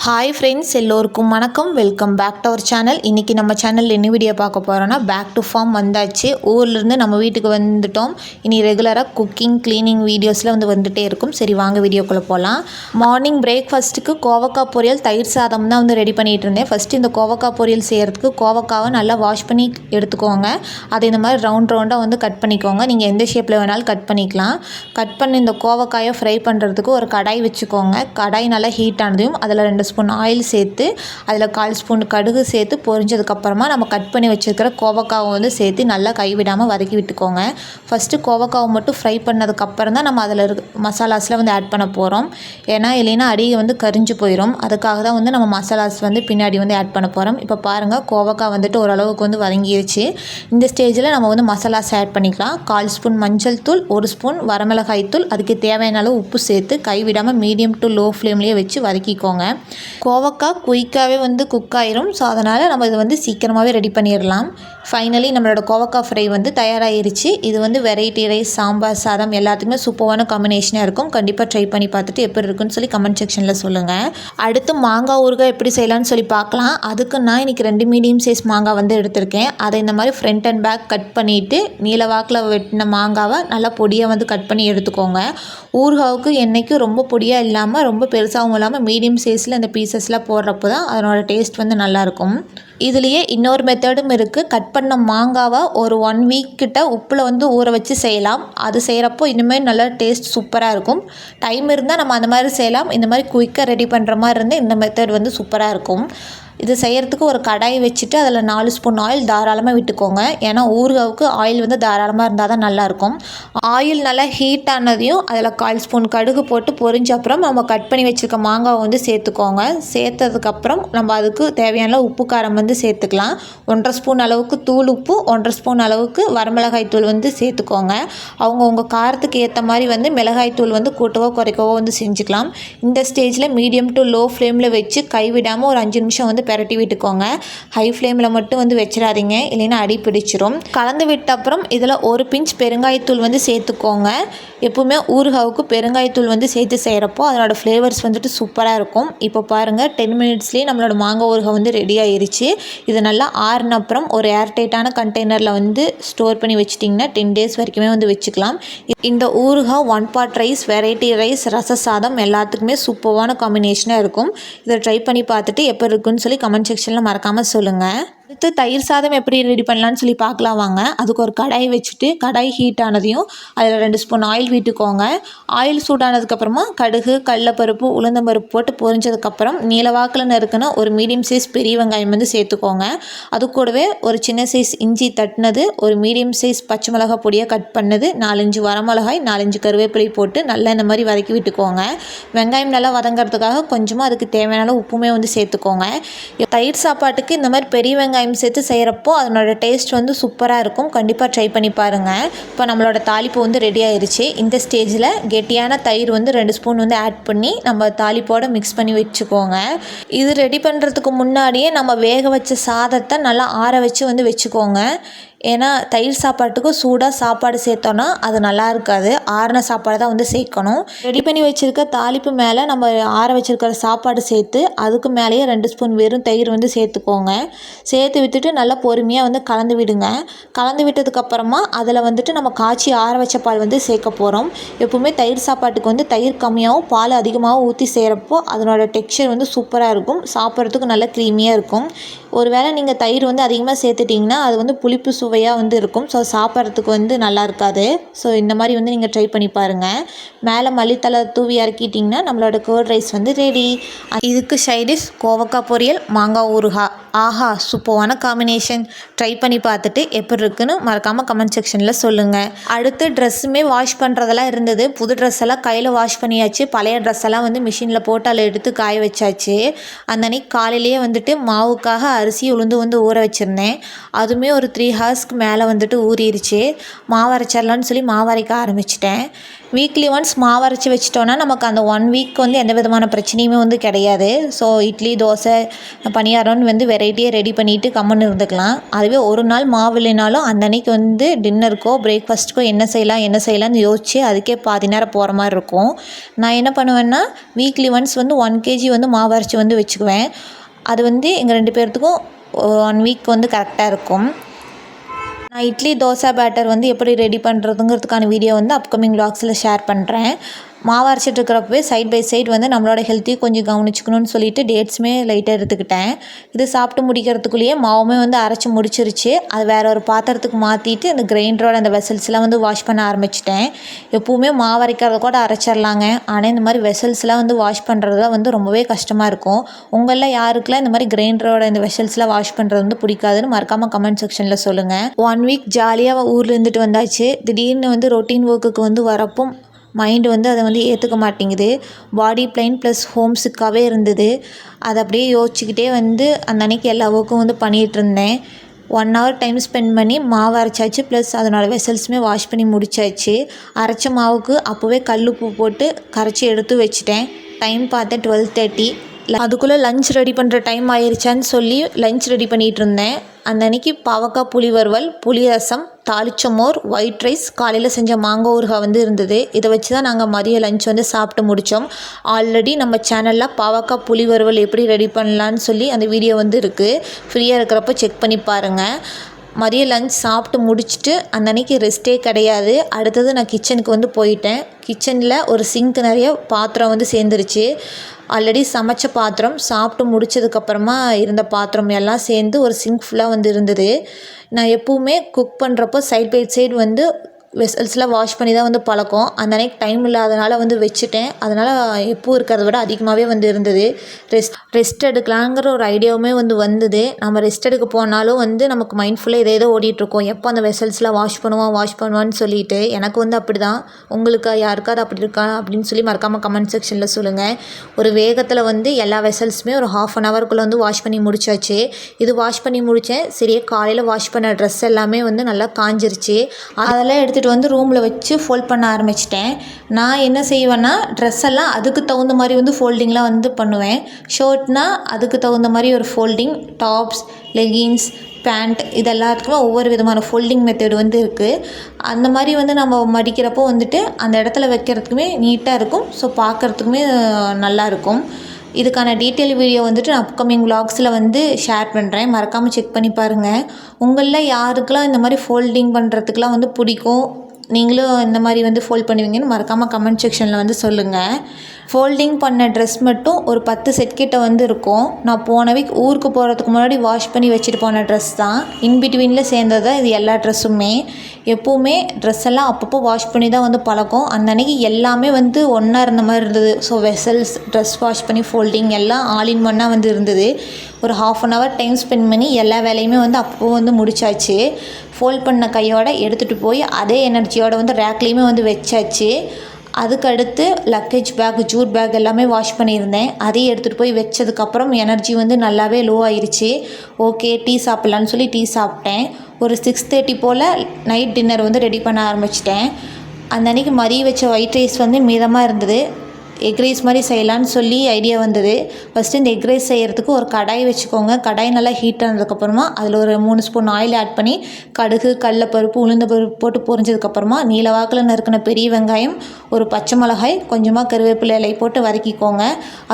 Hi friends, எல்லோருக்கும் வணக்கம். Welcome back to our channel. இன்றைக்கி நம்ம சேனலில் என்ன வீடியோ பார்க்க போகிறோன்னா, பேக் டு ஃபார்ம் வந்தாச்சு. ஊர்லேருந்து நம்ம வீட்டுக்கு வந்துட்டோம். இனி ரெகுலராக குக்கிங் க்ளீனிங் வீடியோஸில் வந்துகிட்டே இருக்கும். சரி, வாங்க வீடியோக்குள்ளே போகலாம். மார்னிங் பிரேக்ஃபாஸ்ட்டுக்கு கோவக்காய் பொரியல், தயிர் சாதம் தான் ரெடி பண்ணிகிட்டு இருந்தேன். ஃபஸ்ட்டு இந்த கோவக்காய் பொரியல் செய்கிறதுக்கு கோவக்காவை நல்லா வாஷ் பண்ணி எடுத்துக்கோங்க. அதை இந்த மாதிரி ரவுண்டாக கட் பண்ணிக்கோங்க. நீங்கள் எந்த ஷேப்பில் வேணாலும் கட் பண்ணிக்கலாம். கட் பண்ணி இந்த கோவக்காயை ஃப்ரை பண்ணுறதுக்கு ஒரு கடாய் வச்சுக்கோங்க. கடாய் நல்லா ஹீட் ஆனதையும் அதில் 2 ஸ்பூன் ஆயில் சேர்த்து அதில் 1/4 ஸ்பூன் கடுகு சேர்த்து பொரிஞ்சதுக்கப்புறமா நம்ம கட் பண்ணி வச்சுருக்கிற கோவக்காவை சேர்த்து நல்லா கைவிடாமல் வதக்கி விட்டுக்கோங்க. ஃபஸ்ட்டு கோவக்காவை மட்டும் ஃப்ரை பண்ணதுக்கப்புறம் தான் நம்ம அதில் மசாலாஸில் ஆட் பண்ண போகிறோம். ஏன்னா இல்லைன்னா அடியை கரிஞ்சு போயிடும். அதுக்காக தான் நம்ம மசாலாஸ் பின்னாடி ஆட் பண்ண போகிறோம். இப்போ பாருங்கள், கோவக்காய் ஓரளவுக்கு வதங்கிடுச்சு. இந்த ஸ்டேஜில் நம்ம மசாலாஸ் ஆட் பண்ணிக்கலாம். 1/4 ஸ்பூன் மஞ்சள் தூள், 1 ஸ்பூன் வரமிளகாய் தூள், அதுக்கு தேவையான அளவு உப்பு சேர்த்து கைவிடாமல் மீடியம் டு லோ ஃப்ளேம்லேயே வச்சு வதக்கிக்கோங்க. கோவக்காய் குயிக்காகவே குக் ஆயிரும். ஸோ அதனால் நம்ம இது சீக்கிரமாகவே ரெடி பண்ணிடலாம். ஃபைனலி நம்மளோட கோவக்காய் ஃப்ரை தயாராகிருச்சு. இது வெரைட்டி ரைஸ், சாம்பார் சாதம் எல்லாத்துக்குமே சூப்பரான காம்பினேஷனாக இருக்கும். கண்டிப்பாக ட்ரை பண்ணி பார்த்துட்டு எப்படி இருக்குன்னு சொல்லி கமெண்ட் செக்ஷனில் சொல்லுங்கள். அடுத்து மாங்காய் ஊறுகாய் எப்படி செய்யலாம்னு சொல்லி பார்க்கலாம். அதுக்கு நான் இன்றைக்கி 2 மீடியம் சைஸ் மாங்காய் எடுத்திருக்கேன். அதை இந்த மாதிரி ஃப்ரண்ட் அண்ட் பேக் கட் பண்ணிவிட்டு நீல வாக்கில் வெட்டின மாங்காவை நல்லா பொடியாக கட் பண்ணி எடுத்துக்கோங்க. ஊறுகாவுக்கு என்றைக்கும் ரொம்ப பொடியாக இல்லாமல் ரொம்ப பெருசாகவும் இல்லாமல் மீடியம் சைஸில் இந்த பீசஸ்லாம் போடுறப்போ தான் அதனோட டேஸ்ட் நல்லாயிருக்கும். இதுலேயே இன்னொரு மெத்தடும் இருக்குது. கட் பண்ண மாங்காவை ஒரு 1 வீக் கிட்ட உப்பில் ஊற வச்சு செய்யலாம். அது செய்கிறப்போ இனிமேல் நல்லா டேஸ்ட் சூப்பராக இருக்கும். டைம் இருந்தால் நம்ம அந்த மாதிரி செய்யலாம். இந்த மாதிரி குயிக்காக ரெடி பண்ணுற மாதிரி இருந்தால் இந்த மெத்தட் சூப்பராக இருக்கும். இது செய்கிறதுக்கு ஒரு கடாய் வச்சுட்டு அதில் 4 ஸ்பூன் ஆயில் தாராளமாக விட்டுக்கோங்க. ஏன்னா ஊறுகாவுக்கு ஆயில் தாராளமாக இருந்தால் தான் நல்லாயிருக்கும். ஆயில் நல்லா ஹீட் ஆனதையும் அதில் 1/4 ஸ்பூன் கடுகு போட்டு பொரிஞ்ச அப்புறம் நம்ம கட் பண்ணி வச்சுருக்க மாங்காவை சேர்த்துக்கோங்க. சேர்த்ததுக்கப்புறம் நம்ம அதுக்கு தேவையான உப்பு காரம் சேர்த்துக்கலாம். 1/2 ஸ்பூன் அளவுக்கு தூள் உப்பு, 1/2 ஸ்பூன் அளவுக்கு வரமிளகாய் தூள் சேர்த்துக்கோங்க. உங்கள் காரத்துக்கு ஏற்ற மாதிரி மிளகாய் தூள் கூட்டவோ குறைக்கவோ செஞ்சுக்கலாம். இந்த ஸ்டேஜில் மீடியம் டு லோ ஃப்ளேமில் வச்சு கைவிடாமல் ஒரு 5 நிமிஷம் பெரட்டி விட்டுக்கோங்க. ஹை ஃப்ளேமில் மட்டும் வச்சிடாதீங்க, இல்லைன்னா அடி பிடிச்சிரும். கலந்து விட்ட அப்புறம் இதில் ஒரு பிஞ்ச் பெருங்காயத்தூள் சேர்த்துக்கோங்க. எப்பவுமே ஊறுகாவுக்கு பெருங்காயத்தூள் சேர்த்து செய்கிறப்போ அதனோட ஃப்ளேவர்ஸ் சூப்பராக இருக்கும். இப்போ பாருங்கள், 10 மினிட்ஸ்லேயே நம்மளோட மாங்காய் ஊறுகாய் ரெடி ஆயிருச்சு. இது நல்லா ஆறுன அப்புறம் ஒரு ஏர்டைட்டான கண்டெய்னரில் ஸ்டோர் பண்ணி வச்சிட்டிங்கன்னா 10 டேஸ் வரைக்குமே வச்சுக்கலாம். இந்த ஊறுகாய் 1 பாட் ரைஸ், வெரைட்டி ரைஸ், ரச சாதம் எல்லாத்துக்குமே சூப்பரான காம்பினேஷனாக இருக்கும். இதை ட்ரை பண்ணி பார்த்துட்டு எப்போ இருக்குன்னு சொல்லி கமெண்ட் செக்ஷனில் மறக்காமல் சொல்லுங்கள். அடுத்து தயிர் சாதம் எப்படி ரெடி பண்ணலான்னு சொல்லி பார்க்கலாம் வாங்க. அதுக்கு ஒரு கடாய் வச்சுட்டு கடாய் ஹீட் ஆனதையும் அதில் 2 ஸ்பூன் ஆயில் விட்டுக்கோங்க. ஆயில் சூடானதுக்கப்புறமா கடுகு, கடலைப்பருப்பு, உளுந்தம்பருப்பு போட்டு பொரிஞ்சதுக்கப்புறம் நீலவாக்கில் நறுக்குன ஒரு மீடியம் சைஸ் பெரிய வெங்காயம் சேர்த்துக்கோங்க. அது கூடவே ஒரு சின்ன சைஸ் இஞ்சி தட்டினது, ஒரு மீடியம் சைஸ் பச்சை மிளகாய் பொடியாக கட் பண்ணது, 4-5 வரமிளகாய், 4-5 கருவேப்பிலை போட்டு நல்லா இந்த மாதிரி வதக்கி விட்டுக்கோங்க. வெங்காயம் நல்லா வதங்கிறதுக்காக கொஞ்சமாக அதுக்கு தேவையான உப்புமே சேர்த்துக்கோங்க. தயிர் சாப்பாட்டுக்கு இந்த மாதிரி பெரிய வெங்காயம் சேர்த்து செய்கிறப்போ அதனோட டேஸ்ட் சூப்பராக இருக்கும். கண்டிப்பாக ட்ரை பண்ணி பாருங்கள். இப்போ நம்மளோட தாளிப்பு ரெடி ஆயிருச்சு. இந்த ஸ்டேஜில் கெட்டியான தயிர் 2 ஸ்பூன் ஆட் பண்ணி நம்ம தாளிப்போடு மிக்ஸ் பண்ணி வச்சுக்கோங்க. இது ரெடி பண்ணுறதுக்கு முன்னாடியே நம்ம வேக வச்ச சாதத்தை நல்லா ஆற வச்சு வச்சுக்கோங்க. ஏன்னா தயிர் சாப்பாட்டுக்கு சூடாக சாப்பாடு சேர்த்தோன்னா அது நல்லா இருக்காது. ஆறின சாப்பாடு தான் சேர்க்கணும். ரெடி பண்ணி வச்சுருக்க தாளிப்பு மேலே நம்ம ஆற வச்சுருக்கிற சாப்பாடு சேர்த்து அதுக்கு மேலேயே 2 ஸ்பூன் வெறும் தயிர் சேர்த்துக்கோங்க. சேர்த்து விட்டுட்டு நல்லா பொறுமையாக கலந்து விடுங்க. கலந்து விட்டதுக்கப்புறமா அதில் நம்ம காய்ச்சி ஆற வச்ச பால் சேர்க்க போகிறோம். எப்பவுமே தயிர் சாப்பாட்டுக்கு தயிர் கம்மியாகவும் பால் அதிகமாகவும் ஊற்றி செய்கிறப்போ அதனோட டெக்ஸ்சர் சூப்பராக இருக்கும். சாப்பிட்றதுக்கு நல்லா க்ரீமியாக இருக்கும். ஒருவேளை நீங்கள் தயிர் அதிகமாக சேர்த்துட்டிங்கன்னா அது புளிப்பு சுவையாக இருக்கும். ஸோ சாப்பிட்றதுக்கு நல்லா இருக்காது. ஸோ இந்த மாதிரி நீங்கள் ட்ரை பண்ணி பாருங்கள். மேலே மல்லித்தலை தூவி இறக்கிட்டிங்கன்னா நம்மளோட கர்ட் ரைஸ் ரெடி. இதுக்கு சைடிஷ் கோவக்காய் பொரியல், மாங்காய் ஊறுகாய். ஆஹா, சூப்பரான காம்பினேஷன். ட்ரை பண்ணி பார்த்துட்டு எப்படி இருக்குன்னு மறக்காமல் கமெண்ட் செக்ஷனில் சொல்லுங்கள். அடுத்து ட்ரெஸ்ஸுமே வாஷ் பண்ணுறதெல்லாம் இருந்தது. புது ட்ரெஸ் எல்லாம் கையில் வாஷ் பண்ணியாச்சு. பழைய ட்ரெஸ் எல்லாம் மிஷினில் போட்டு அதில் எடுத்து காய வச்சாச்சு. அந்த அன்னைக்கு காலையிலேயே மாவுக்காக அரிசி உளுந்து ஊற வச்சுருந்தேன். அதுவுமே ஒரு 3 ஹவர்ஸ்க்கு மேலே ஊறிடுச்சு. மாவு அரைச்சிடலான்னு சொல்லி மாவு அரைக்க ஆரம்பிச்சிட்டேன். வீக்லி ஒன்ஸ் மாவு அரைச்சி வச்சிட்டோன்னா நமக்கு அந்த 1 வீக் வந்து எந்த விதமான பிரச்சனையுமே வந்து கிடையாது. ஸோ இட்லி, தோசை, பணியாரம்னு வந்து வெரைட்டியாக ரெடி பண்ணிவிட்டு கம்முன்னு இருந்துக்கலாம். அதுவே ஒரு நாள் மாவு இல்லைனாலும் அந்த அன்னைக்கு வந்து டின்னருக்கோ பிரேக்ஃபாஸ்ட்டுக்கோ என்ன செய்யலாம்னு யோசித்து அதுக்கே பாதி நேரம் போகிற மாதிரி இருக்கும். நான் என்ன பண்ணுவேன்னா வீக்லி ஒன்ஸ் வந்து 1 kg வந்து மாவு அரைச்சி வந்து வச்சுக்குவேன். அது வந்து எங்கள் 2 பேர்த்துக்கும் 1 வீக் வந்து கரெக்டாக இருக்கும். நான் இட்லி, தோசை பேட்டர் வந்து எப்படி ரெடி பண்ணுறதுங்கிறதுக்கான வீடியோ வந்து அப்கமிங் விலாக்ஸில் ஷேர் பண்ணுறேன். மாவு அரைச்சிட்டு இருக்கிறப்பவே சைட் பை சைடு வந்து நம்மளோட ஹெல்த்தையும் கொஞ்சம் கவனிச்சுக்கணும்னு சொல்லிட்டு டேட்ஸுமே லைட்டாக எடுத்துக்கிட்டேன். இது சாப்பிட்டு முடிக்கிறதுக்குள்ளேயே மாவுமே வந்து அரைச்சி முடிச்சிருச்சு. அது வேறு ஒரு பாத்திரத்துக்கு மாற்றிட்டு அந்த கிரைண்டரோட அந்த வெசல்ஸ்லாம் வந்து வாஷ் பண்ண ஆரம்பிச்சிட்டேன். எப்போவுமே மாவு அரைக்கிறத கூட அரைச்சிடலாங்க. ஆனால் இந்த மாதிரி வெசல்ஸ்லாம் வந்து வாஷ் பண்ணுறது தான் வந்து ரொம்பவே கஷ்டமாக இருக்கும். உங்களில் யாருக்கெல்லாம் இந்த மாதிரி கிரைண்டரோட இந்த வெசல்ஸ்லாம் வாஷ் பண்ணுறது வந்து பிடிக்காதுன்னு மறக்காமல் கமெண்ட் செக்ஷனில் சொல்லுங்கள். 1 வீக் ஜாலியாக ஊரில் இருந்துட்டு வந்தாச்சு. திடீர்னு வந்து ரொட்டீன் ஒர்க்குக்கு வந்து வரப்போ மைண்டு வந்து அதை வந்து ஏற்றுக்க மாட்டேங்குது. பாடி பெயின் ப்ளஸ் ஹோம் சிக்காகவே இருந்தது. அதை அப்படியே யோசிச்சுக்கிட்டே வந்து அந்த அன்னைக்கு எல்லா ஒர்க்கும் வந்து பண்ணிகிட்டு இருந்தேன். 1 hour டைம் ஸ்பெண்ட் பண்ணி மாவு அரைச்சாச்சு. ப்ளஸ் அதனோட வெசல்ஸுமே வாஷ் பண்ணி முடிச்சாச்சு. அரைச்ச மாவுக்கு அப்போவே கல்லுப்பு போட்டு கரைச்சி எடுத்து வச்சுட்டேன். டைம் பார்த்தேன் 12:30. அதுக்குள்ளே லஞ்ச் ரெடி பண்ணுற டைம் ஆயிடுச்சான்னு சொல்லி லஞ்ச் ரெடி பண்ணிகிட்டு இருந்தேன். அந்த அன்றைக்கி பாவக்காய் புளி வறுவல், புளி ரசம், தாளிச்ச மோர், ஒயிட் ரைஸ், காலையில் செஞ்ச மாங்காய் ஊறுகாய் வந்து இருந்தது. இதை வச்சு தான் நாங்கள் மதிய லஞ்ச் வந்து சாப்பிட்டு முடித்தோம். ஆல்ரெடி நம்ம சேனலில் பாவக்காய் புளி வறுவல் எப்படி ரெடி பண்ணலான்னு சொல்லி அந்த வீடியோ வந்து இருக்குது. ஃப்ரீயாக இருக்கிறப்ப செக் பண்ணி பாருங்கள். மதிய லஞ்ச் சாப்பிட்டு முடிச்சுட்டு அந்த அன்றைக்கி ரெஸ்ட்டே கிடையாது. அடுத்தது நான் கிச்சனுக்கு வந்து போயிட்டேன். கிச்சனில் ஒரு சிங்க் நிறைய பாத்திரம் வந்து சேர்ந்துருச்சு. ஆல்ரெடி சமைச்ச பாத்திரம், சாப்பிட்டு முடித்ததுக்கப்புறமா இருந்த பாத்திரம் எல்லாம் சேர்ந்து ஒரு சிங்க் ஃபுல்லாக வந்து இருந்தது. நான் எப்போவுமே குக் பண்ணுறப்போ சைட் பை சைடு வந்து வெசல்ஸ்லாம் வாஷ் பண்ணி தான் வந்து பழக்கம். அந்த அன்றைக்கி டைம் இல்லாதனால வந்து வச்சுட்டேன். அதனால் எப்போ இருக்கிறத விட அதிகமாகவே வந்து இருந்தது. ரெஸ்ட் எடுக்கலாங்கிற ஒரு ஐடியாவுமே வந்து வந்தது. நம்ம ரெஸ்ட் எடுக்க போனாலும் வந்து நமக்கு மைண்ட் ஃபுல்லாக ஏதோ ஓடிட்டுருக்கோம். எப்போ அந்த வெசல்ஸ்லாம் வாஷ் பண்ணுவான்னு சொல்லிட்டு. எனக்கு வந்து அப்படி தான். உங்களுக்கு யாருக்காவது அப்படி இருக்கா அப்படின்னு சொல்லி மறக்காமல் கமெண்ட் செக்ஷனில் சொல்லுங்கள். ஒரு வேகத்தில் வந்து எல்லா வெசல்ஸுமே ஒரு 1/2 hourக்குள்ளே வந்து வாஷ் பண்ணி முடிச்சாச்சு. இது வாஷ் பண்ணி முடித்தேன். சரியே காலையில் வாஷ் பண்ண ட்ரெஸ் எல்லாமே வந்து நல்லா காஞ்சிருச்சு. அதெல்லாம் எடுத்துகிட்டு வந்து ரூமில் வச்சு ஃபோல்ட் பண்ண ஆரம்பிச்சிட்டேன். நான் என்ன செய்வேன்னா ட்ரெஸ் எல்லாம் அதுக்கு தகுந்த மாதிரி வந்து ஃபோல்டிங்லாம் வந்து பண்ணுவேன். ஷர்ட்னால் அதுக்கு தகுந்த மாதிரி ஒரு ஃபோல்டிங், டாப்ஸ், லெகின்ஸ், பேண்ட் இது எல்லாத்துக்குமே ஒவ்வொரு விதமான ஃபோல்டிங் மெத்தட் வந்து இருக்குது. அந்த மாதிரி வந்து நம்ம மடிக்கிறப்போ வந்துட்டு அந்த இடத்துல வைக்கிறதுக்குமே நீட்டாக இருக்கும். ஸோ பார்க்குறதுக்குமே நல்லாயிருக்கும். இதுக்கான டீட்டெயில் வீடியோ வந்துட்டு நான் அப்கமிங் விலாக்ஸில் வந்து ஷேர் பண்ணுறேன். மறக்காமல் செக் பண்ணி பாருங்கள். உங்களில் யாருக்கெல்லாம் இந்த மாதிரி ஃபோல்டிங் பண்ணுறதுக்கெலாம் வந்து பிடிக்கும், நீங்களும் இந்த மாதிரி வந்து ஃபோல்ட் பண்ணுவீங்கன்னு மறக்காமல் கமெண்ட் செக்ஷனில் வந்து சொல்லுங்கள். ஃபோல்டிங் பண்ண ட்ரெஸ் மட்டும் ஒரு 10 செட் கிட்ட வந்து இருக்கும். நான் போன வீக் ஊருக்கு போகிறதுக்கு முன்னாடி வாஷ் பண்ணி வச்சுட்டு போன ட்ரெஸ் தான். இன்பிட்வீனில் சேர்ந்தது தான் இது எல்லா ட்ரெஸ்ஸுமே. எப்போவுமே ட்ரெஸ் எல்லாம் அப்பப்போ வாஷ் பண்ணி தான் வந்து பழக்கம். அந்த அன்றைக்கி எல்லாமே வந்து ஒன்றா இருந்த மாதிரி இருந்தது. ஸோ வெசல்ஸ், ட்ரெஸ் வாஷ் பண்ணி ஃபோல்டிங் எல்லாம் ஆல் இன் ஒன்னாக வந்து இருந்தது. ஒரு 1/2 hour டைம் ஸ்பெண்ட் பண்ணி எல்லா வேலையுமே வந்து அப்போ வந்து முடிச்சாச்சு. ஃபோல்ட் பண்ண கையோடு எடுத்துகிட்டு போய் அதே எனர்ஜியோடு வந்து ரேக்லேயுமே வந்து வச்சாச்சு. அதுக்கடுத்து லக்கேஜ் பேக், ஜூட் பேக் எல்லாமே வாஷ் பண்ணியிருந்தேன். அதையும் எடுத்துகிட்டு போய் வச்சதுக்கப்புறம் எனர்ஜி வந்து நல்லாவே லோ ஆயிடுச்சு. ஓகே, டீ சாப்பிட்லான்னு சொல்லி டீ சாப்பிட்டேன். ஒரு 6:30 போல் நைட் டின்னர் வந்து ரெடி பண்ண ஆரம்பிச்சிட்டேன். அந்த அன்றைக்கி மதியம் வச்ச ஒயிட் ரைஸ் வந்து மீதமாக இருந்தது. எக் ரைஸ் மாதிரி செய்யலான்னு சொல்லி ஐடியா வந்தது. ஃபஸ்ட்டு இந்த எக் ரைஸ் செய்கிறதுக்கு ஒரு கடாய் வச்சுக்கோங்க. கடாய் நல்லா ஹீட் ஆனதுக்கப்புறமா அதில் ஒரு 3 ஸ்பூன் ஆயில் ஆட் பண்ணி கடுகு, கடலப்பருப்பு, உளுந்தம்பருப்பு போட்டு பொரிஞ்சதுக்கப்புறமா நீலவாக்கில் நறுக்கின பெரிய வெங்காயம், ஒரு பச்சை மிளகாய், கொஞ்சமாக கருவேப்பிலை இலை போட்டு வதக்கிக்கோங்க.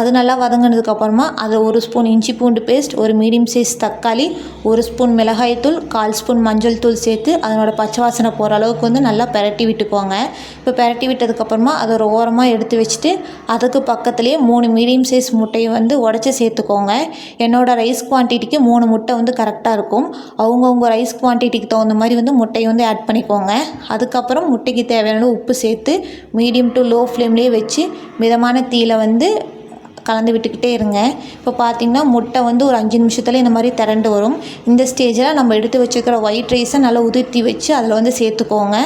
அது நல்லா வதங்கினதுக்கப்புறமா அதில் 1 ஸ்பூன் இஞ்சி பூண்டு பேஸ்ட், ஒரு மீடியம் சைஸ் தக்காளி, 1 ஸ்பூன் மிளகாய்த்தூள், 1/4 ஸ்பூன் மஞ்சள் தூள் சேர்த்து அதனோட பச்சை வாசனை போகிற அளவுக்கு வந்து நல்லா பெரட்டி விட்டுக்கோங்க. இப்போ பெரட்டி விட்டதுக்கப்புறமா அதை ஒரு ஓரமாக எடுத்து வச்சுட்டு அதுக்கு பக்கத்துலேயே 3 மீடியம் சைஸ் முட்டையை வந்து உடச்சி சேர்த்துக்கோங்க. என்னோடய ரைஸ் குவான்டிட்டிக்கு 3 முட்டை வந்து கரெக்டாக இருக்கும். அவங்கவுங்க ரைஸ் குவான்டிட்டிக்கு தகுந்த மாதிரி வந்து முட்டையை வந்து ஆட் பண்ணிக்கோங்க. அதுக்கப்புறம் முட்டைக்கு தேவையான உப்பு சேர்த்து மீடியம் டு லோ ஃப்ளேம்லேயே வச்சு மிதமான தீயில் வந்து கலந்து விட்டுக்கிட்டே இருங்க. இப்போ பார்த்திங்கன்னா முட்டை வந்து ஒரு 5 நிமிஷத்தில் இந்த மாதிரி திரண்டு வரும். இந்த ஸ்டேஜில் நம்ம எடுத்து வச்சுக்கிற ஒயிட் ரைஸை நல்லா உதிர்த்தி வச்சு அதில் வந்து சேர்த்துக்கோங்க.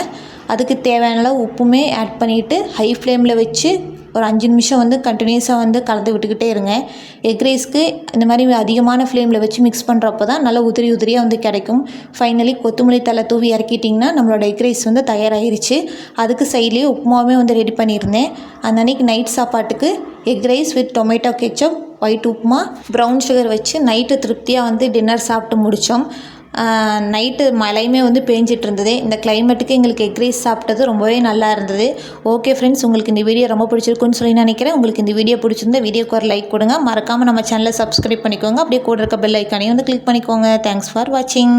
அதுக்கு தேவையான அளவு உப்புமே ஆட் பண்ணிவிட்டு ஹை ஃப்ளேமில் வச்சு ஒரு 5 நிமிஷம் வந்து கண்டினியூஸாக வந்து கலந்து விட்டுக்கிட்டே இருங்க. எக் ரைஸ்க்கு இந்த மாதிரி அதிகமான ஃப்ளேமில் வச்சு மிக்ஸ் பண்ணுறப்போ தான் நல்லா உதிரி உதிரியாக வந்து கிடைக்கும். ஃபைனலி கொத்தமல்லி தழை தூவி இறக்கிட்டிங்கன்னா நம்மளோட எக் ரைஸ் வந்து தயாராகிருச்சு. அதுக்கு சைட்லேயே உப்புமாவே வந்து ரெடி பண்ணியிருந்தேன். அந்த அன்றைக்கி நைட் சாப்பாட்டுக்கு egg rice with tomato ketchup, white upma, brown sugar வச்சு நைட்டு திருப்தியாக வந்து டின்னர் சாப்பிட்டு முடித்தோம். நைட்டு மழையுமே வந்து பேஞ்சிட்டு இருந்தது. இந்த கிளைமேட்டுக்கு எங்களுக்கு எக் ரைஸ் சாப்பிட்டது ரொம்பவே நல்லா இருந்தது. ஓகே ஃப்ரெண்ட்ஸ், உங்களுக்கு இந்த வீடியோ ரொம்ப பிடிச்சிருக்குன்னு சொல்லி நினைக்கிறேன். உங்களுக்கு இந்த வீடியோ பிடிச்சிருந்தா வீடியோக்கு ஒரு லைக் கொடுங்க. மறக்காமல் நம்ம சேனலை சப்ஸ்கிரைப் பண்ணிக்கோங்க. அப்படியே கூட இருக்க பெல் ஐக்கானையும் வந்து கிளிக் பண்ணிக்கோங்க. தேங்க்ஸ் ஃபார் வாட்சிங்.